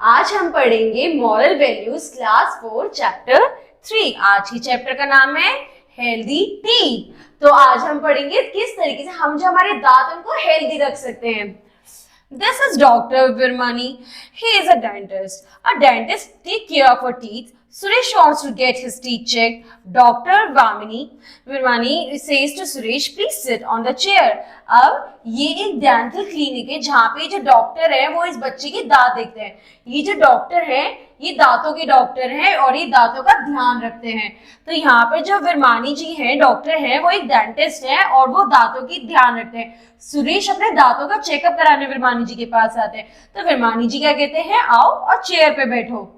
आज हम पढ़ेंगे मॉरल वैल्यूज क्लास 4 चैप्टर 3। आज की चैप्टर का नाम है हेल्दी टीथ। तो आज हम पढ़ेंगे किस तरीके से हम जो हमारे दांत उनको हेल्दी रख सकते हैं। This is Dr. Virmani. He is a dentist. A dentist take care of our teeth. Suresh wants to get his teeth checked. Dr. Virmani says to Suresh, please sit on the chair. अब ये एक dental clinic है जहाँ पे जो doctor है वो इस बच्चे के दांत देखते हैं। ये जो डॉक्टर है ये दांतों के डॉक्टर हैं और ये दांतों का ध्यान रखते हैं। तो यहाँ पे जो विरमानी जी हैं डॉक्टर हैं वो एक डेंटिस्ट हैं और वो दांतों की ध्यान रखते हैं। सुरेश अपने दांतों का चेकअप कराने विरमानी जी के पास आते हैं। तो विरमानी जी क्या कहते हैं, आओ और चेयर पे बैठो।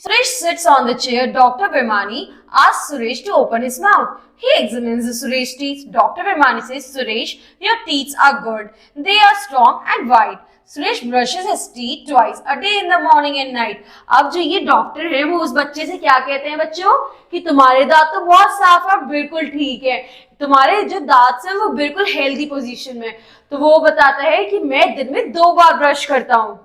Suresh sits on the chair. Dr. Virmani asks Suresh to open his mouth. He examines the Suresh teeth. Dr. Virmani says, Suresh, your teeth are good. They are strong and white. Suresh brushes his teeth twice a day in the morning and night. अब जो ये doctor है वो उस बच्चे से क्या कहते हैं बच्चों कि तुम्हारे दांत तो बहुत साफ और बिल्कुल ठीक है, तुम्हारे जो दांत हैं वो बिल्कुल हेल्दी पोजीशन में। तो वो बताता है कि मैं दिन में 2 बार ब्रश करता हूँ।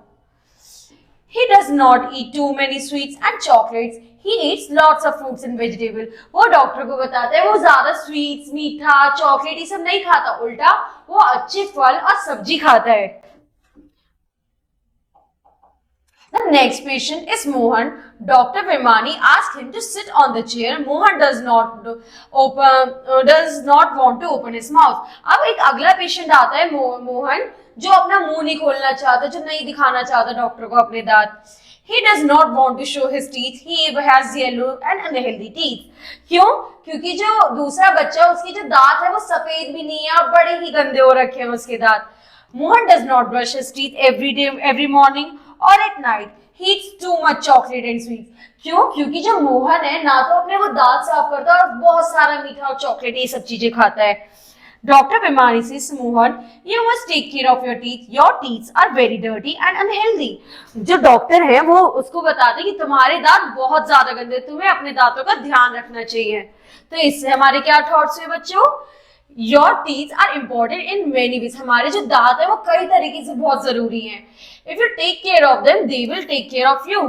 He does not eat too many sweets and chocolates. He eats lots of fruits and vegetables. वो डॉक्टर को बताता है वो ज्यादा स्वीट्स, मीठा, चॉकलेट ये सब नहीं खाता, उल्टा वो अच्छे फल और सब्जी खाता है। The next patient is Mohan. Dr. Virmani asks him to sit on the chair. Mohan does not want to open his mouth. अब एक अगला पेशेंट आता है मोहन जो अपना मुंह नहीं खोलना चाहता, जो नहीं दिखाना चाहता डॉक्टर को अपने दांत। He does not want to show his teeth. He has yellow and unhealthy teeth. क्यों? क्योंकि जो दूसरा बच्चा उसकी जो दांत है वो सफेद भी नहीं है, बड़े ही गंदे हो रखे हैं उसके दांत। Mohan does not brush his teeth every day, every morning or at night. He eats too much chocolate and sweets. क्यों? क्योंकि जो मोहन है ना तो अपने वो दांत साफ करता है और बहुत सारा मीठा और चॉकलेट ये सब चीजें खाता है। Dr. Virmani says, Mohan, you must take care of your teeth. Your teeth are very dirty and unhealthy. जो डॉक्टर है वो उसको बताते हैं कि तुम्हारे दांत बहुत ज्यादा गंदे, तुम्हें अपने दांतों का ध्यान रखना चाहिए। तो इससे हमारे क्या थॉट्स हुए बच्चों? Your teeth are important in many ways. हमारे जो दांत है वो कई तरीके से बहुत जरूरी हैं। If you take care of them, they will take care of you.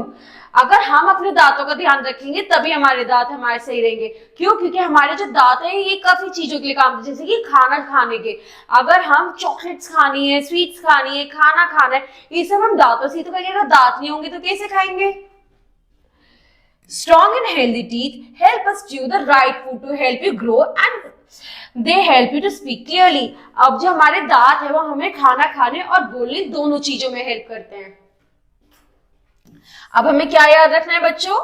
अगर हम अपने दांतों का ध्यान रखेंगे तभी हमारे दांत हमारे सही रहेंगे। क्यों? क्योंकि हमारे जो दांत हैं ये काफी चीजों के लिए काम आते हैं, जैसे कि खाना खाने के। अगर हम चॉकलेट्स खानी है, स्वीट्स खानी है, खाना खाना है, ये सब हम दांतों से तो करेंगे। दांत नहीं होंगे तो कैसे खाएंगे? Strong and healthy teeth help us chew the right food to help you grow and they help you to speak clearly. अब जो हमारे दांत है वो हमें खाना खाने और बोलने दोनों चीजों में हेल्प करते हैं। अब हमें क्या याद रखना है बच्चों?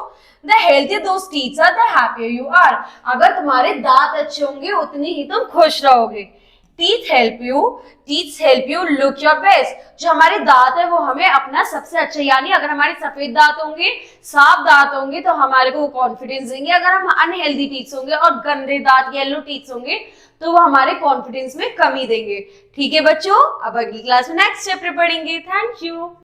The healthier those teeth are, the happier you are. अगर तुम्हारे दांत अच्छे होंगे उतनी ही तुम खुश रहोगे। Teeth help you look your best. जो हमारे दांत है वो हमें अपना सबसे अच्छा, यानी अगर हमारे सफेद दांत होंगे, साफ दांत होंगे तो हमारे को कॉन्फिडेंस देंगे। अगर हम अनहेल्दी टीथ होंगे और गंदे दांत, येलो टीथ होंगे तो वो हमारे कॉन्फिडेंस में कमी देंगे। ठीक है बच्चों, अब अगली क्लास में नेक्स्ट चैप्टर पढ़ेंगे। Thank you.